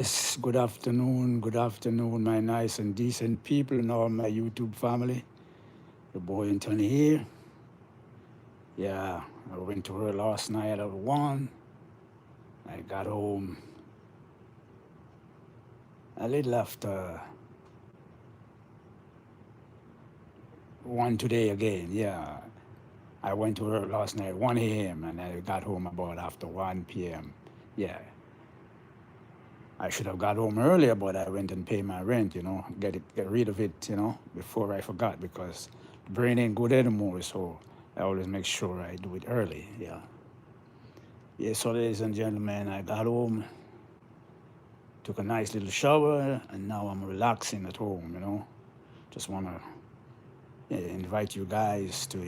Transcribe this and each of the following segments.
Good afternoon, my nice and decent people and all my YouTube family. Your boy Anthony here. Yeah, I went to work last night at 1. I got home a little after 1 today again. Yeah, I went to work last night 1 a.m. and I got home about after 1 p.m. Yeah, I should have got home earlier, but I went and paid my rent, get rid of it, before I forgot because the brain ain't good anymore. So I always make sure I do it early. Yeah. Yeah. So, ladies and gentlemen, I got home, took a nice little shower, and now I'm relaxing at home. Just wanna invite you guys to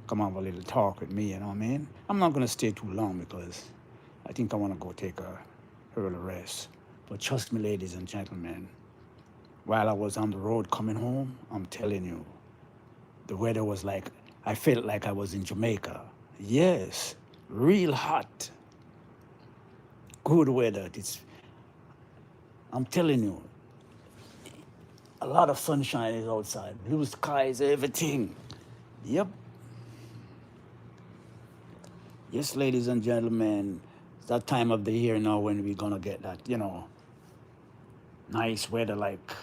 come have a little talk with me. You know what I mean? I'm not gonna stay too long because I think I wanna go take a early rest. But trust me, ladies and gentlemen, while I was on the road coming home, I'm telling you, the weather was like, I felt like I was in Jamaica. Yes, real hot, good weather. I'm telling you, a lot of sunshine is outside, blue skies, everything. Yep. Yes, ladies and gentlemen, it's that time of the year now when we're gonna get that, nice weather like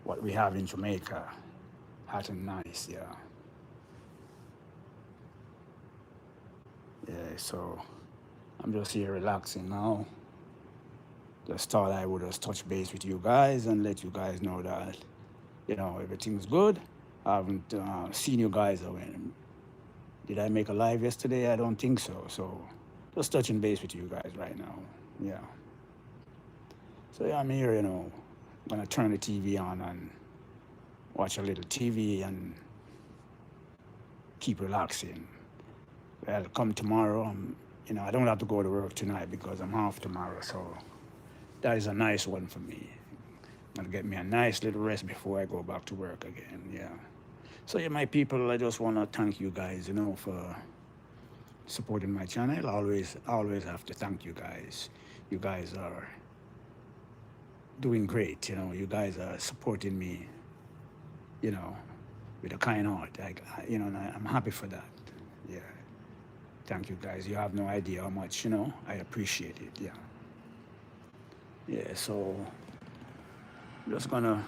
what we have in Jamaica. Hot and nice, yeah. Yeah, so I'm just here relaxing now. Just thought I would just touch base with you guys and let you guys know that, everything's good. I haven't seen you guys. Did I make a live yesterday? I don't think so. So just touching base with you guys right now. Yeah. So yeah, I'm here, I'm gonna turn the TV on and watch a little TV and keep relaxing. Well, come tomorrow, I don't have to go to work tonight because I'm off tomorrow. So that is a nice one for me. Gonna get me a nice little rest before I go back to work again. Yeah. So yeah, my people, I just wanna thank you guys, for supporting my channel. I always have to thank you guys. You guys are doing great. You guys are supporting me. You know, with a kind heart. And I'm happy for that. Yeah. Thank you guys. You have no idea how much I appreciate it. Yeah. Yeah. So I'm just gonna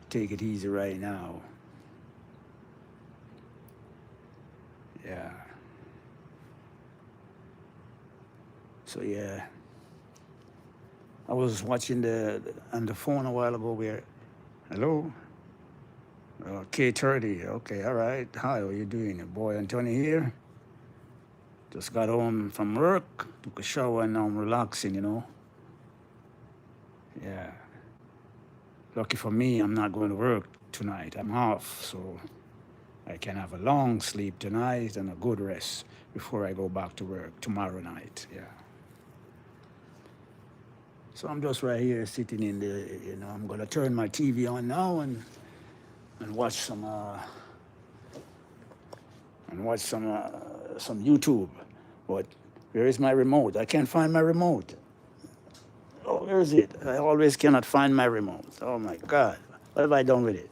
take it easy right now. Yeah. So yeah, I was watching on the phone a while ago. Hello, K30. Okay, all right. Hi, how you doing? Your boy Anthony here. Just got home from work, took a shower, and now I'm relaxing. Yeah. Lucky for me, I'm not going to work tonight. I'm off, so I can have a long sleep tonight and a good rest before I go back to work tomorrow night. Yeah. So I'm just right here sitting in I'm gonna turn my TV on now and watch some YouTube. But where is my remote? I can't find my remote. Oh, where is it? I always cannot find my remote. Oh my God. What have I done with it?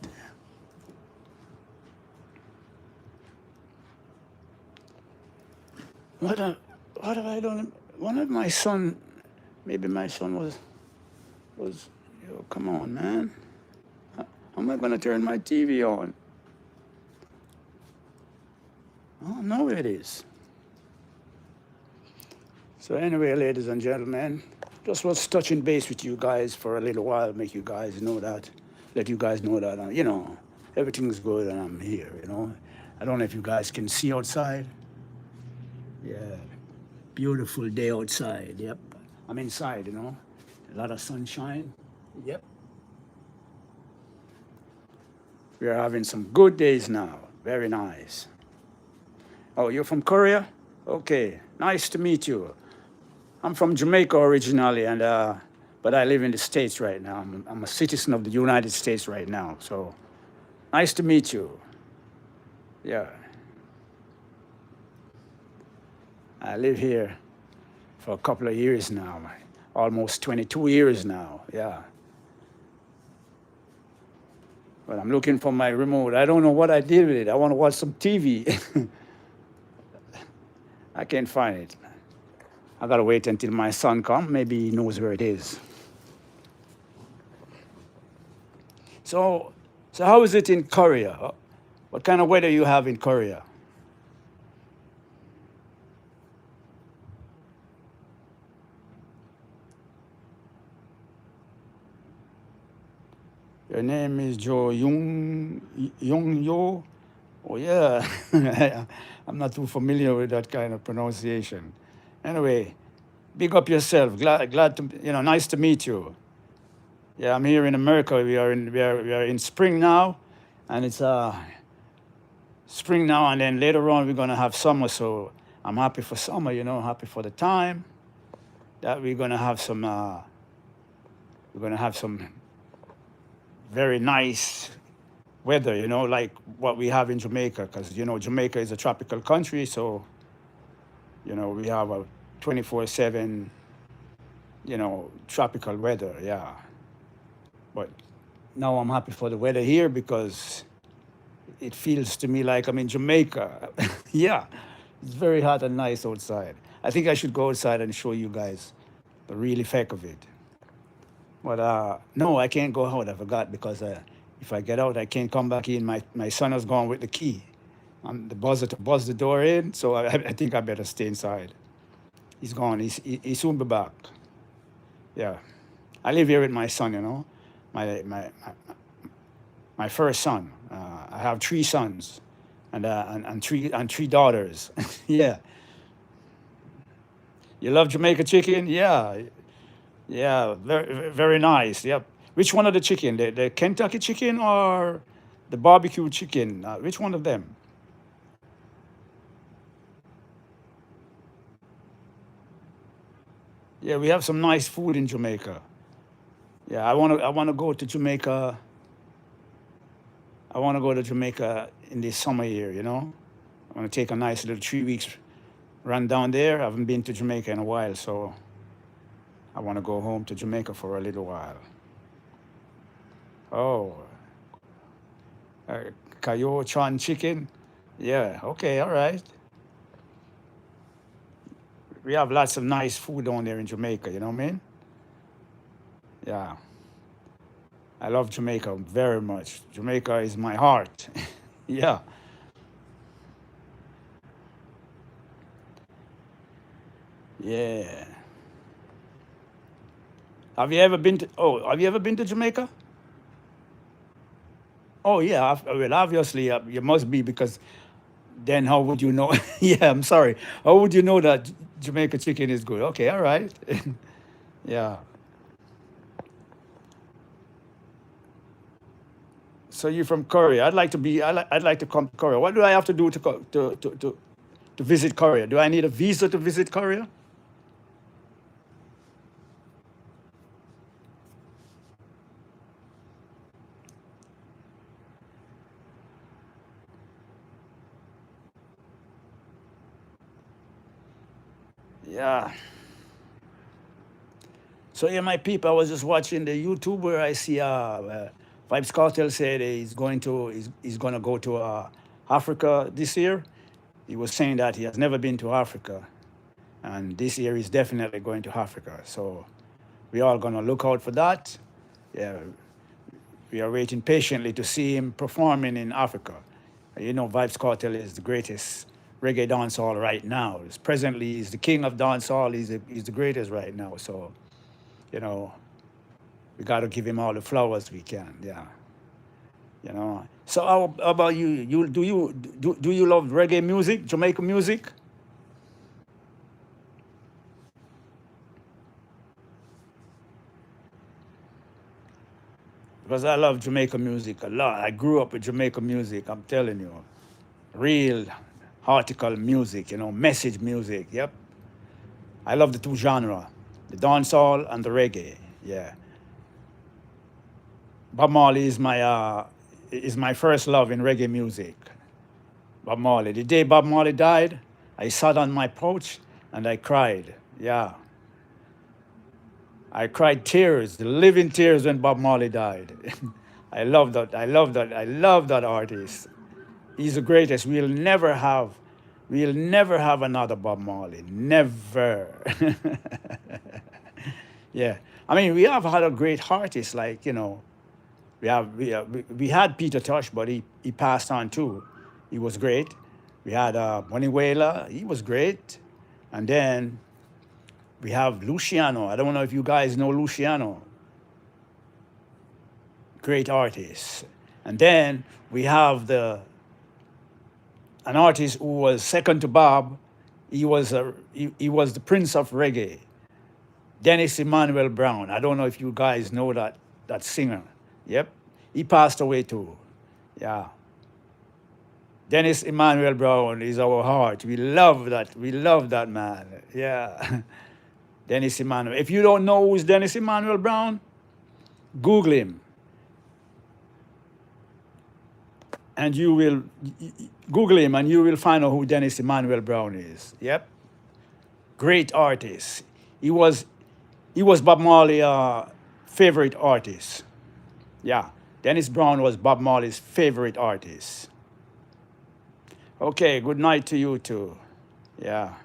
What, uh, what have I done? One of my son, maybe my son come on, man. How am I going to turn my TV on? Oh, no, it is. So anyway, ladies and gentlemen, just was touching base with you guys for a little while, make you guys know that, let you guys know that, everything's good and I'm here. I don't know if you guys can see outside. Yeah, beautiful day outside. Yep, I'm inside. A lot of sunshine. Yep, we are having some good days now. Very nice. Oh, you're from Korea? Okay, nice to meet you. I'm from Jamaica originally, but I live in the States right now. I'm a citizen of the United States right now. So nice to meet you. Yeah, I live here for a couple of years now, almost 22 years now. Yeah. But I'm looking for my remote. I don't know what I did with it. I want to watch some TV. I can't find it. I gotta wait until my son comes. Maybe he knows where it is. So, so how is it in Korea? What kind of weather you have in Korea? Your name is Jo Young Yo. Oh yeah, I'm not too familiar with that kind of pronunciation. Anyway, big up yourself. Glad to nice to meet you. Yeah, I'm here in America. We are in spring now, and it's spring now, and then later on we're gonna have summer. So I'm happy for summer. Happy for the time that we're gonna have some very nice weather. Like what we have in Jamaica, because Jamaica is a tropical country, so we have a 24/7 tropical weather. Yeah, but now I'm happy for the weather here because it feels to me like I'm in Jamaica. Yeah, it's very hot and nice outside. I think I should go outside and show you guys the real effect of it. But no, I can't go out. I forgot because if I get out, I can't come back in. My son has gone with the key. The buzzer to buzz the door in, so I think I better stay inside. He's gone. He soon be back. Yeah, I live here with my son. My first son. I have three sons, and three daughters. Yeah, you love Jamaica chicken? Yeah, yeah, very nice. Yep. Which one of the chicken? The Kentucky chicken or the barbecue chicken? Which one of them? Yeah, we have some nice food in Jamaica. Yeah, I wanna go to Jamaica. I wanna go to Jamaica in this summer here. I wanna take a nice little 3 weeks run down there. I haven't been to Jamaica in a while, so I wanna go home to Jamaica for a little while. Oh, uh, Kayo Chan chicken. Yeah. Okay. All right. We have lots of nice food down there in Jamaica. You know what I mean? Yeah. I love Jamaica very much. Jamaica is my heart. Yeah. Yeah. Have you ever been to Jamaica? Oh yeah. Well, obviously you must be because then how would you know? Yeah. I'm sorry. How would you know that Jamaica chicken is good? Okay. All right. Yeah. So you're from Korea. I'd like to come to Korea. What do I have to do to visit Korea? Do I need a visa to visit Korea? Yeah. So yeah, my people, I was just watching the YouTube where I see Vibes Cartel said he's gonna go to Africa this year. He was saying that he has never been to Africa, and this year he's definitely going to Africa. So we all gonna look out for that. Yeah, we are waiting patiently to see him performing in Africa. Vibes Cartel is the greatest reggae dancehall right now. Presently, he's the king of dancehall. He's the greatest right now. So, you know, we got to give him all the flowers we can. Yeah, So how about you? Do you love reggae music, Jamaican music? Because I love Jamaican music a lot. I grew up with Jamaican music. I'm telling you, real article music. Message music. Yep. I love the two genre, the dancehall and the reggae. Yeah. Bob Marley is my first love in reggae music. Bob Marley. The day Bob Marley died, I sat on my couch and I cried. Yeah. I cried tears, living tears when Bob Marley died. I love that. I love that. I love that artist. He's the greatest. We'll never have another Bob Marley. Never. Yeah. I mean, we have had a great artists like, we had Peter Tosh, but he passed on too. He was great. We had Bunny Wailer. He was great. And then we have Luciano. I don't know if you guys know Luciano. Great artist. And then we have an artist who was second to Bob. He was the prince of reggae, Dennis Emmanuel Brown. I don't know if you guys know that singer. Yep, he passed away too. Yeah, Dennis Emmanuel Brown is our heart. We love that. We love that man. Yeah, Dennis Emmanuel. If you don't know who's Dennis Emmanuel Brown, Google him, and you will Google him, and you will find out who Dennis Emmanuel Brown is. Yep, great artist. He was Bob Marley's favorite artist. Yeah, Dennis Brown was Bob Marley's favorite artist. Okay, good night to you too. Yeah.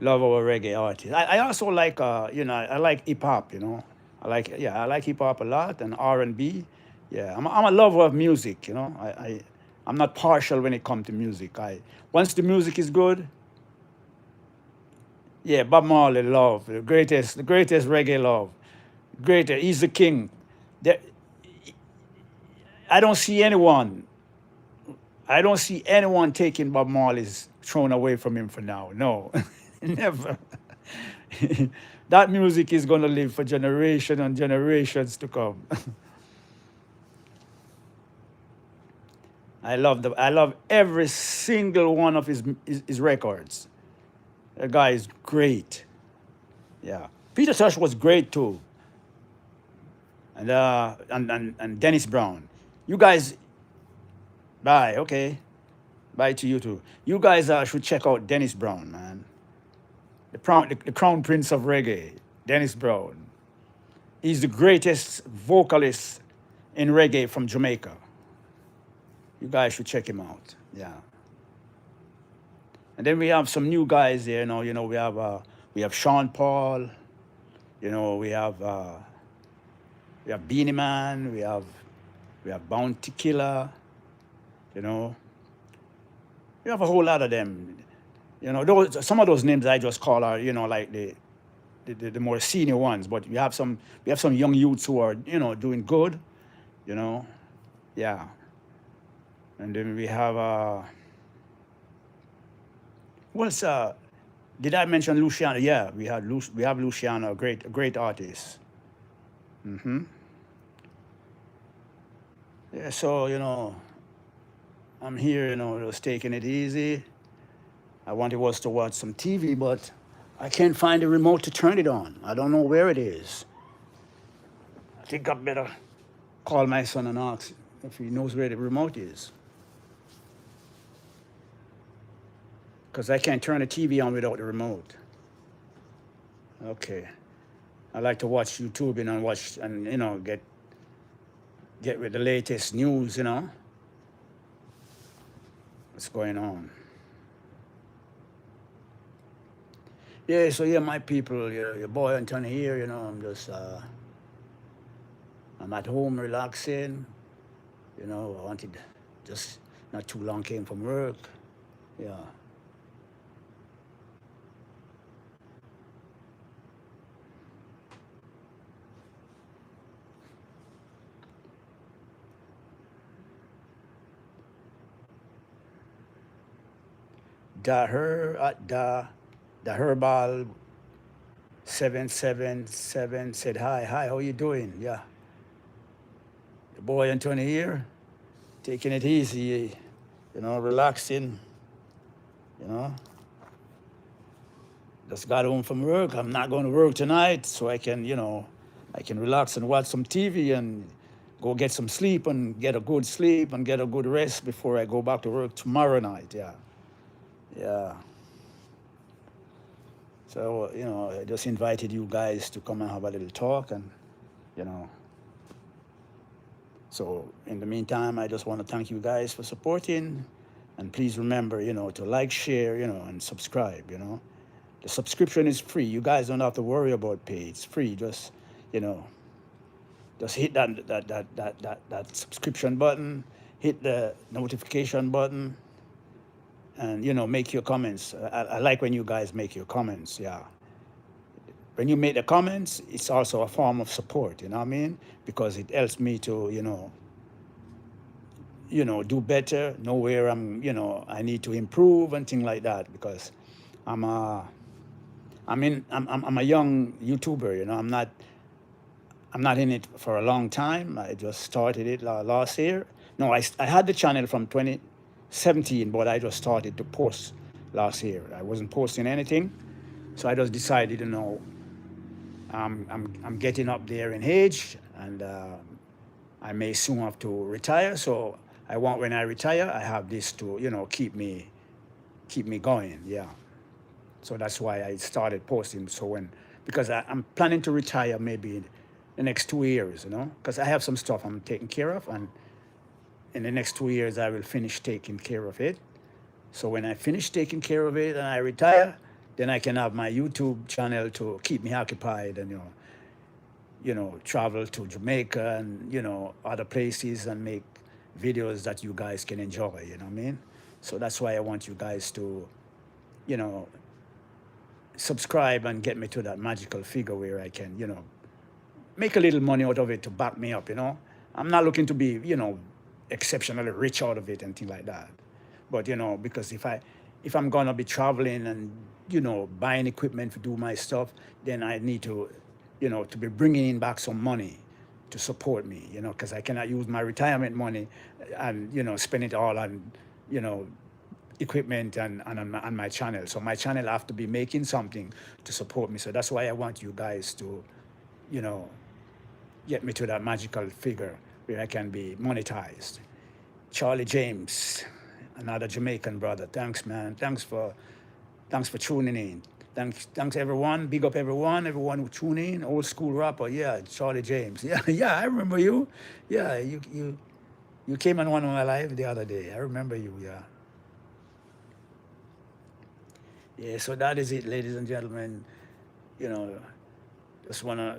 Love our reggae artists. I also like, I like hip hop. I like hip hop a lot and R&B. Yeah, I'm a lover of music. I'm not partial when it comes to music. Once the music is good, yeah, Bob Marley love the greatest reggae love, greater. He's the king. There, I don't see anyone. I don't see anyone taking Bob Marley's throne away from him for now. No, never. That music is going to live for generations and generations to come. I love every single one of his records. The guy is great. Yeah. Peter Tosh was great too. And Dennis Brown. You guys, bye, okay. Bye to you too. You guys should check out Dennis Brown, man. The crown prince of reggae, Dennis Brown. He's the greatest vocalist in reggae from Jamaica. You guys should check him out. Yeah. And then we have some new guys there. We have Sean Paul. We have Beanie Man. We have Bounty Killer. We have a whole lot of them. Some of those names I just call are like the more senior ones. But we have some young youths who are doing good. Yeah. And then we have what's did I mention Luciano? Yeah, we have Luciano, a great artist. Hmm. Yeah, so I'm here, just taking it easy. I wanted was to watch some TV, but I can't find the remote to turn it on. I don't know where it is. I think I better call my son and ask if he knows where the remote is. Because I can't turn the TV on without the remote. Okay. I like to watch YouTube and watch and get with the latest news, what's going on. Yeah, so yeah, my people, your boy Anthony here, I'm at home relaxing, I wanted just not too long came from work, yeah. The Herbal 777 said, hi, how you doing? Yeah. The boy Anthony here, taking it easy, relaxing, you know. Just got home from work. I'm not going to work tonight, so I can, I can relax and watch some TV and go get some sleep and get a good sleep and get a good rest before I go back to work tomorrow night, yeah. Yeah. So, I just invited you guys to come and have a little talk. And, you know, so in the meantime, I just want to thank you guys for supporting. And please remember, to like, share, and subscribe. The subscription is free. You guys don't have to worry about pay. It's free. You know, just hit that subscription button, hit the notification button, and make your comments. I like when you guys make your comments. Yeah, when you make the comments, it's also a form of support. You know what I mean? Because it helps me to do better, know where I need to improve and things like that. Because I'm a I'm a young YouTuber. I'm not in it for a long time. I just started it last year. No, I had the channel from 2017, but I just started to post last year. I wasn't posting anything, so I just decided, I'm getting up there in age, and I may soon have to retire. So I want, when I retire, I have this to keep me going. Yeah. So that's why I started posting. So because I'm planning to retire maybe in the next 2 years, because I have some stuff I'm taking care of, and in the next 2 years I will finish taking care of it. So when I finish taking care of it and I retire, then I can have my YouTube channel to keep me occupied, and travel to Jamaica and other places and make videos that you guys can enjoy. You know what I mean? So that's why I want you guys to, you know, subscribe and get me to that magical figure where I can, make a little money out of it to back me up. I'm not looking to be, exceptionally rich out of it and things like that. But, because if I'm gonna be traveling and, buying equipment to do my stuff, then I need to be bringing in back some money to support me, because I cannot use my retirement money and, spend it all on, you know, equipment and on my channel. So my channel have to be making something to support me. So that's why I want you guys to, you know, get me to that magical figure where I can be monetized. Charlie James, another Jamaican brother. Thanks, man. Thanks for tuning in. Thanks everyone. Big up everyone who tune in. Old school rapper, yeah, Charlie James. Yeah, yeah, I remember you. Yeah, you came on one of my live the other day. I remember you, yeah. Yeah, so that is it, ladies and gentlemen. You know, just wanna,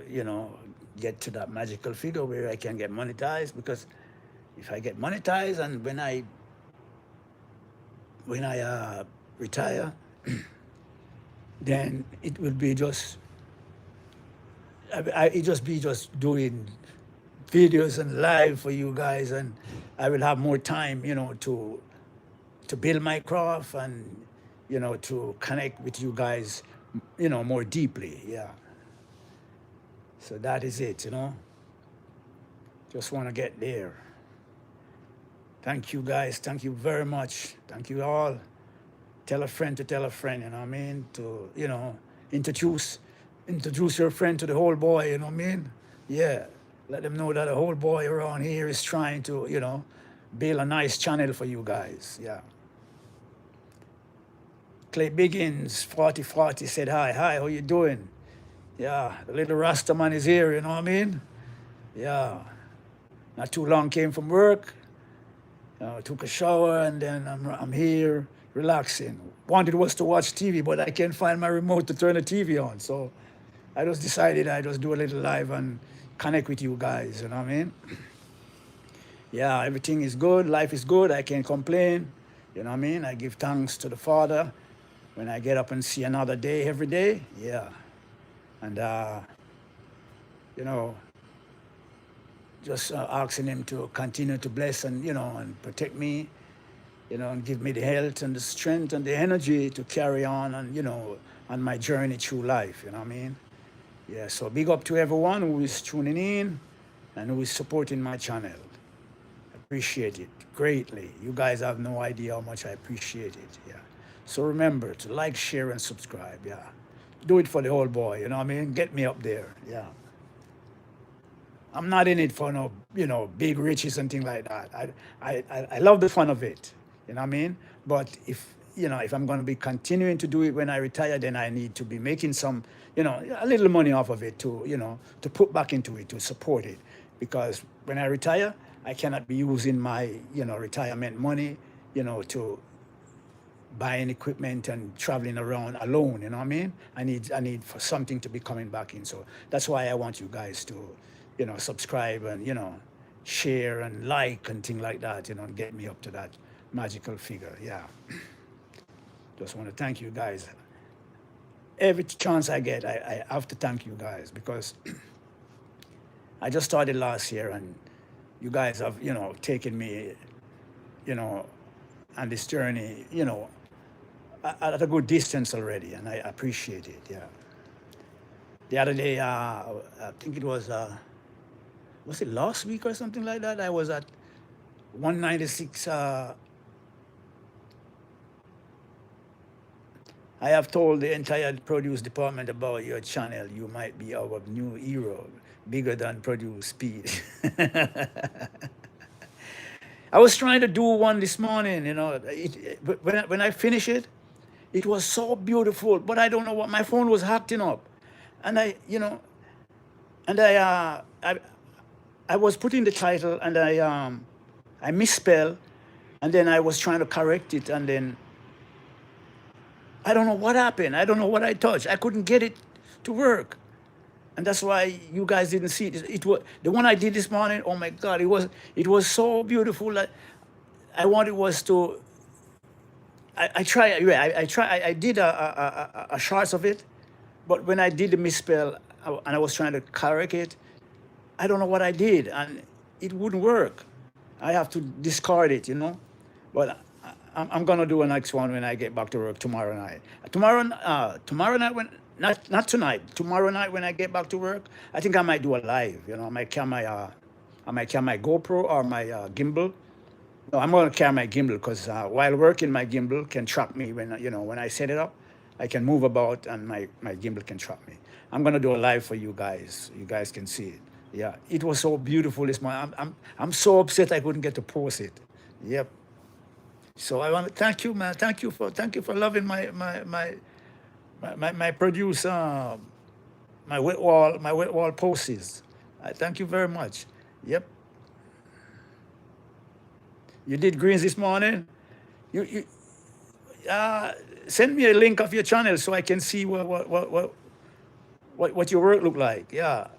get to that magical figure where I can get monetized, because if I get monetized and when I retire, then it will be just it just be just doing videos and live for you guys, and I will have more time, to build my craft and to connect with you guys, more deeply. Yeah. So that is it. Just want to get there. Thank you guys. Thank you very much. Thank you all. Tell a friend to tell a friend, you know what I mean? To, introduce introduce your friend to the whole boy, you know what I mean? Yeah. Let them know that the whole boy around here is trying to, build a nice channel for you guys. Yeah. Clay Biggins, 4040 said hi. Hi, how you doing? Yeah, the little Rasta man is here, you know what I mean? Yeah. Not too long, came from work, took a shower, and then I'm here relaxing. Wanted was to watch TV, but I can't find my remote to turn the TV on. So I just decided I just do a little live and connect with you guys, you know what I mean? Yeah, everything is good. Life is good. I can't complain. You know what I mean? I give thanks to the Father when I get up and see another day every day. Yeah. And, you know, just asking Him to continue to bless and, and protect me, and give me the health and the strength and the energy to carry on and, on my journey through life. You know what I mean? Yeah, so big up to everyone who is tuning in and who is supporting my channel. Appreciate it greatly. You guys have no idea how much I appreciate it. Yeah. So remember to like, share, and subscribe. Yeah. Do it for the whole boy. You know what I mean? Get me up there. Yeah. I'm not in it for no, big riches and things like that. I love the fun of it. You know what I mean? But if I'm going to be continuing to do it when I retire, then I need to be making some, a little money off of it to, to put back into it, to support it. Because when I retire, I cannot be using my, retirement money, to buying equipment and traveling around alone. You know what I mean? I need for something to be coming back in. So that's why I want you guys to, subscribe and share and like and things like that. And get me up to that magical figure. Yeah. Just want to thank you guys. Every chance I get, I have to thank you guys because I just started last year and you guys have, taken me, you know, on this journey, at a good distance already, and I appreciate it. Yeah. The other day, I think it was it last week or something like that? I was at 196. I have told the entire produce department about your channel. You might be our new hero, bigger than produce speed. I was trying to do one this morning, but when I finish it, it was so beautiful, but I don't know what, my phone was acting up. And I was putting the title and I misspelled, and then I was trying to correct it, and then I don't know what happened. I don't know what I touched. I couldn't get it to work. And that's why you guys didn't see it. It was the one I did this morning. Oh my God, it was so beautiful that I wanted was to. I try. Yeah, I try. I did a shots of it, but when I did the misspell and I was trying to correct it, I don't know what I did, and it wouldn't work. I have to discard it, But I'm gonna do a next one when I get back to work tomorrow night. Tomorrow night when not tonight. Tomorrow night when I get back to work, I think I might do a live. I might carry my GoPro or my gimbal. No, I'm gonna carry my gimbal because while working, my gimbal can track me when I set it up. I can move about and my gimbal can track me. I'm gonna do a live for you guys. You guys can see it. Yeah, it was so beautiful this morning. I'm so upset I couldn't get to post it. Yep. So I want to thank you, man. Thank you for loving my produce, my wet wall posts. I thank you very much. Yep. You did greens this morning. You send me a link of your channel so I can see what your work look like. Yeah.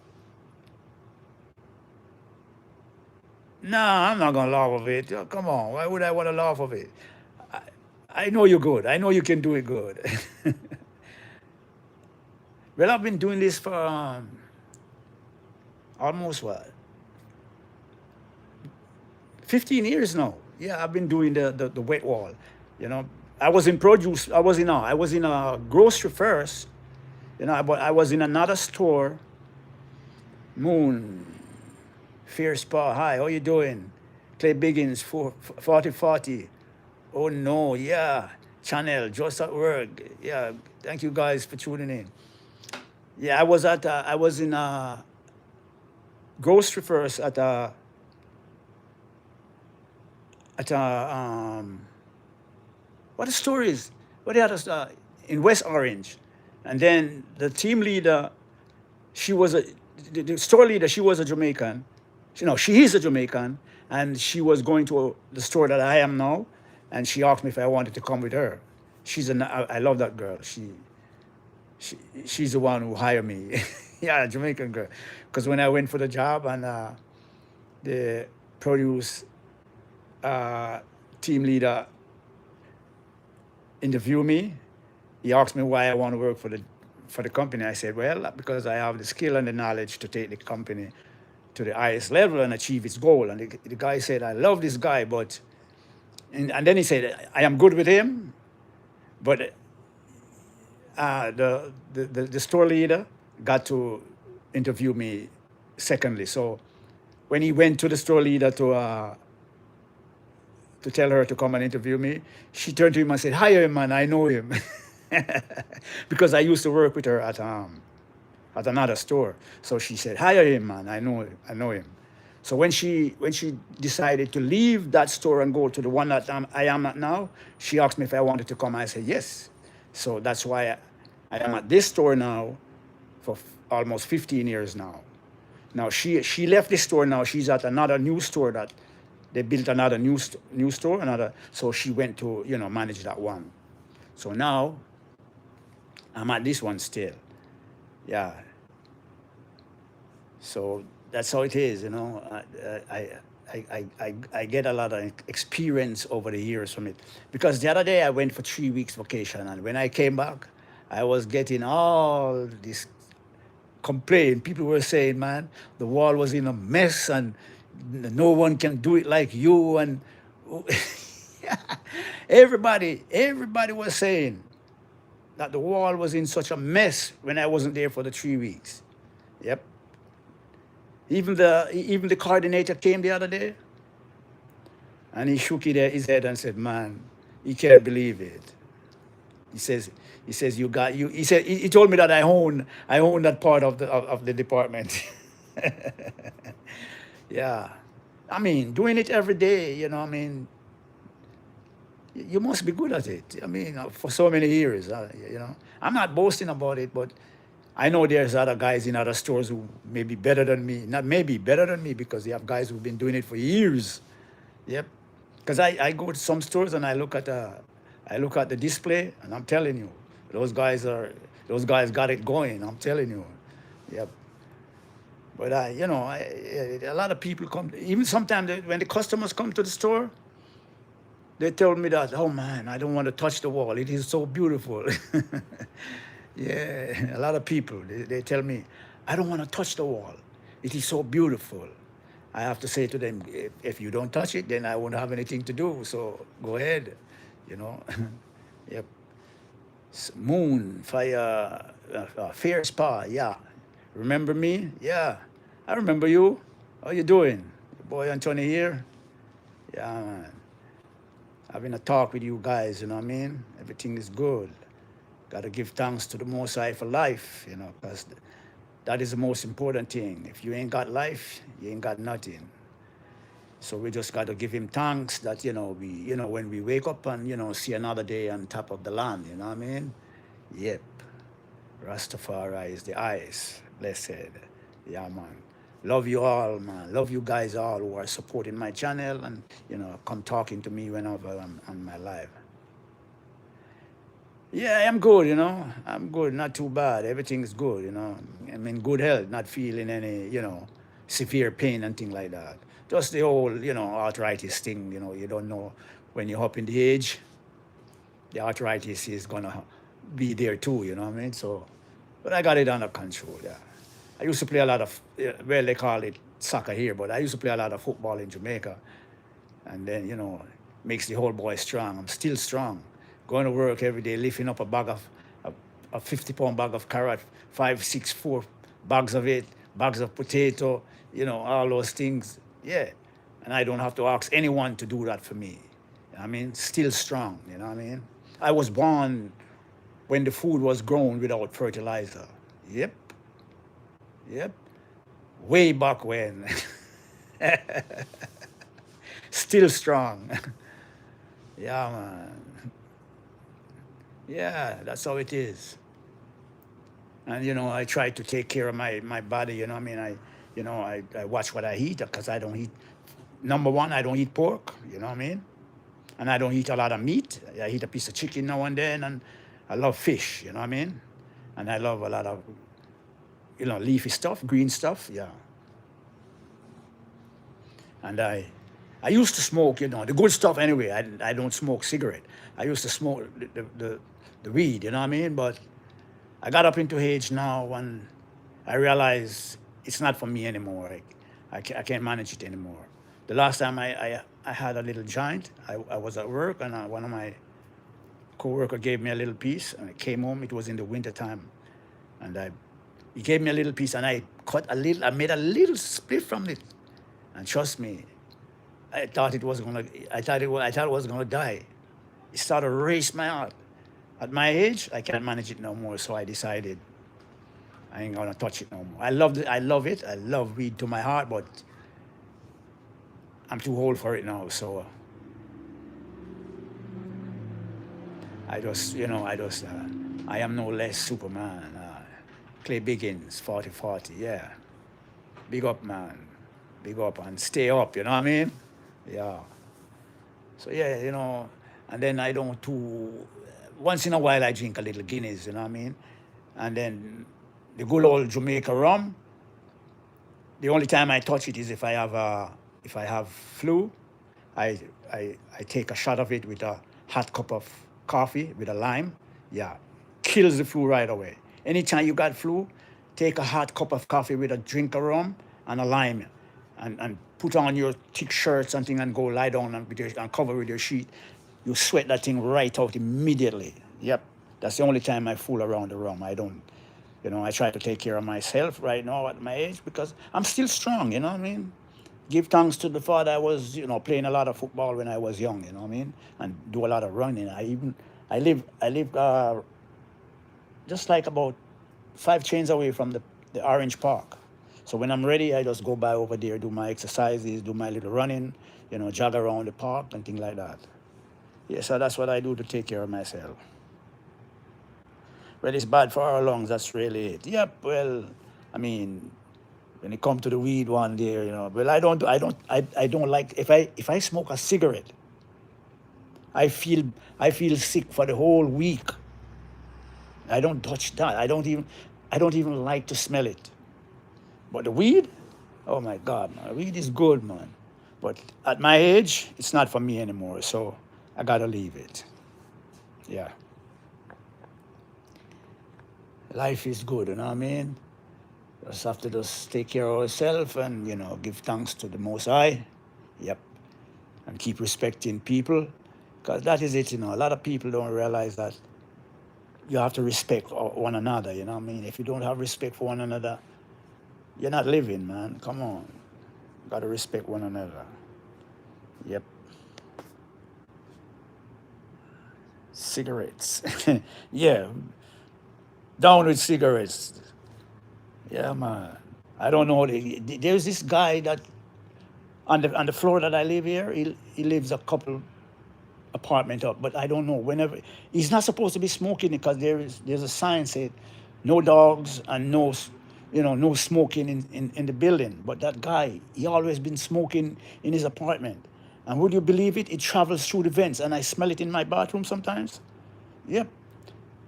Nah, I'm not gonna laugh of it. Oh, come on, why would I want to laugh of it? I know you're good. I know you can do it good. Well, I've been doing this for almost 15 years now. Yeah, I've been doing the wet wall. I was in produce. I was in a grocery first. But I was in another store. Moon, Fierce Spa. Hi, how you doing? Clay Biggins, 4040. Oh no, yeah. Channel, just at work. Yeah, thank you guys for tuning in. Yeah, I was in a grocery first at a what the store is? What the other in West Orange, and then the team leader, the store leader. She was a Jamaican. She is a Jamaican, and she was going to the store that I am now, and she asked me if I wanted to come with her. I love that girl. She's the one who hired me. Yeah, a Jamaican girl. Because when I went for the job and the produce team leader interviewed me, he asked me why I want to work for the company. I said, well, because I have the skill and the knowledge to take the company to the highest level and achieve its goal. And the guy said, I love this guy, but and then he said, I am good with him, but the store leader got to interview me secondly. So when he went to the store leader to tell her to come and interview me, she turned to him and said, hire him, man, I know him. Because I used to work with her at another store. So she said, hire him, man, I know him. So when she decided to leave that store and go to the one that I am at now, she asked me if I wanted to come. I said yes. So that's why I am at this store now for almost 15 years now. Now she left this store. Now she's at another new store that they built another new store. Another, so she went to manage that one. So now I'm at this one still. Yeah. So that's how it is. I get a lot of experience over the years from it. Because the other day I went for 3 weeks vacation, and when I came back, I was getting all this complaint. People were saying, man, the wall was in a mess and no one can do it like you. And everybody was saying that the wall was in such a mess when I wasn't there for the 3 weeks. Yep. Even the coordinator came the other day, and he shook his head and said, man, he can't believe it. He says, you got you. He said, he told me that I own that part of the department. Yeah, I mean, doing it every day. I mean, you must be good at it. I mean, for so many years. I'm not boasting about it, but I know there's other guys in other stores who may be better than me. Not maybe better than me, because they have guys who've been doing it for years. Yep. Because I go to some stores and I look at the display, and I'm telling you, those guys got it going. I'm telling you. Yep. But a lot of people come. Even sometimes when the customers come to the store, they tell me that, oh man, I don't want to touch the wall. It is so beautiful. Yeah, a lot of people, they tell me, I don't want to touch the wall. It is so beautiful. I have to say to them, if you don't touch it, then I won't have anything to do. So go ahead, Yep. Moon, fire, fair spa, yeah. Remember me? Yeah. I remember you. How you doing? Your boy Anthony here. Yeah, man. Having a talk with you guys, you know what I mean? Everything is good. Got to give thanks to the Most High for life, because that is the most important thing. If you ain't got life, you ain't got nothing. So we just got to give him thanks that, when we wake up and, see another day on top of the land, you know what I mean? Yep. Rastafari is the eyes. Blessed. Yeah, man. Love you all, man. Love you guys all who are supporting my channel and, come talking to me whenever I'm on my live. Yeah, I'm good, I'm good, not too bad. Everything's good, I'm in good health, not feeling any, severe pain and things like that. Just the whole, arthritis thing, you don't know when you're up in the age, the arthritis is gonna be there too, you know what I mean? So, but I got it under control, yeah. I used to play a lot of, well, they call it soccer here, but I used to play a lot of football in Jamaica. And then, makes the whole boy strong. I'm still strong. Going to work every day, lifting up a 50-pound bag of carrot, 5, 6, 4 bags of it, bags of potato, all those things. Yeah. And I don't have to ask anyone to do that for me. You know what I mean? Still strong, you know what I mean? I was born when the food was grown without fertilizer. Yep. Yep. Way back when. Still strong. Yeah, man. Yeah, that's how it is. And, I try to take care of my body, you know what I mean? I watch what I eat, because I don't eat, number one, I don't eat pork, you know what I mean? And I don't eat a lot of meat. I eat a piece of chicken now and then, and I love fish, you know what I mean? And I love a lot of, leafy stuff, green stuff, yeah. And I used to smoke, the good stuff anyway. I don't smoke cigarette. I used to smoke the weed, you know what I mean? But I got up into age now, and I realized it's not for me anymore. I can't manage it anymore. The last time I had a little joint, I was at work, and one of my co-worker gave me a little piece, and I came home. It was in the winter time, and he gave me a little piece, and I made a little split from it, and trust me, I thought it was gonna die. It started to race my heart. At my age, I can't manage it no more, so I decided I ain't gonna touch it no more. I love it. I love weed to my heart, but I'm too old for it now. So I am no less Superman. Clay Biggins, 40-40, yeah. Big up, man. Big up and stay up, you know what I mean? Yeah. So, yeah, and then I don't too, once in a while I drink a little Guinness, you know what I mean? And then the good old Jamaica rum, the only time I touch it is if I have flu. I, I take a shot of it with a hot cup of coffee with a lime. Yeah, kills the flu right away. Anytime you got flu, take a hot cup of coffee with a drink of rum and a lime, and put on your thick shirt, something, and go lie down and cover with your sheet. You sweat that thing right out immediately. Yep, that's the only time I fool around the rum. I don't, I try to take care of myself right now at my age because I'm still strong. You know what I mean? Give thanks to the fact I was, playing a lot of football when I was young, you know what I mean? And do a lot of running. I live just like about 5 trains away from the Orange Park. So when I'm ready, I just go by over there, do my exercises, do my little running, jog around the park and things like that. Yeah, so that's what I do to take care of myself. Well, it's bad for our lungs, that's really it. Yep, well, I mean, when it comes to the weed one there, well, I don't like, if I smoke a cigarette, I feel I feel sick for the whole week. I don't touch that. I don't even like to smell it. But the weed, oh my God, man, weed is good, man. But at my age, it's not for me anymore, so I gotta leave it. Yeah. Life is good, you know what I mean? Just have to just take care of ourselves and, give thanks to the Most High. Yep. And keep respecting people. Because that is it, A lot of people don't realize that you have to respect one another, you know what I mean? If you don't have respect for one another, you're not living, man. Come on. You got to respect one another. Yep. Cigarettes. Yeah. Down with cigarettes. Yeah, man. I don't know. There's this guy that on the floor that I live here. He lives a couple apartment up, but I don't know. Whenever he's not supposed to be smoking because there's a sign said no dogs and no smoking in the building. But that guy, he always been smoking in his apartment. And would you believe it? It travels through the vents, and I smell it in my bathroom sometimes. Yep.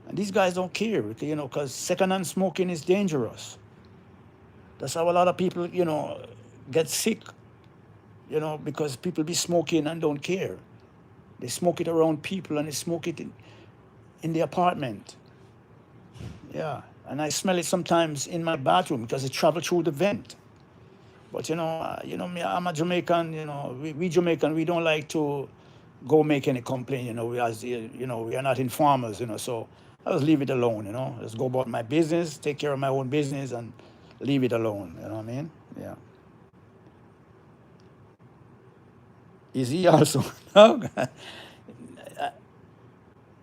And these guys don't care, because secondhand smoking is dangerous. That's how a lot of people, get sick, because people be smoking and don't care. They smoke it around people and they smoke it in the apartment. Yeah. And I smell it sometimes in my bathroom because it travels through the vent. But, me, I'm a Jamaican, we Jamaican, we don't like to go make any complaint, we are not informers, so I just leave it alone, Just go about my business, take care of my own business and leave it alone, you know what I mean? Yeah. Is he also? No,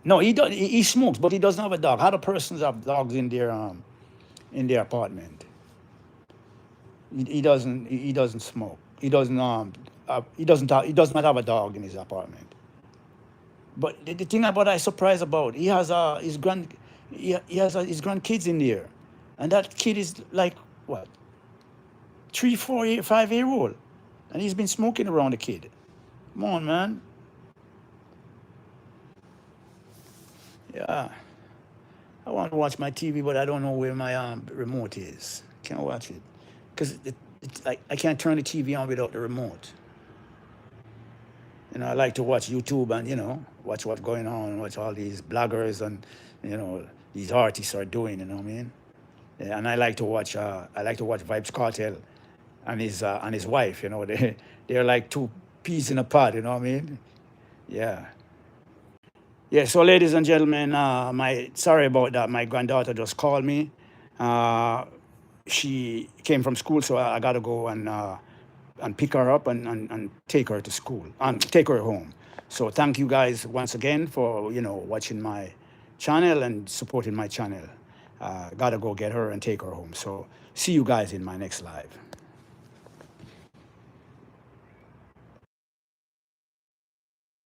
no, he smokes, but he doesn't have a dog. Other persons have dogs in their apartment. He doesn't smoke. He does not have a dog in his apartment. But the thing about I surprised about, he has his grandkids in there, and that kid is like what, 3, 4, 5 year old, and he's been smoking around the kid. Come on, man. Yeah. I want to watch my TV, but I don't know where my remote is. Can't watch it because it's like I can't turn the TV on without the remote. I like to watch YouTube and watch what's going on, watch all these bloggers and these artists are doing. You know what I mean? Yeah, and I like to watch Vibes Cartel and his wife. They're like two peas in a pod. You know what I mean? Yeah. Yeah, so ladies and gentlemen, sorry about that. My granddaughter just called me. She came from school, so I got to go and pick her up and take her to school and take her home. So thank you guys once again for watching my channel and supporting my channel. Got to go get her and take her home. So see you guys in my next live.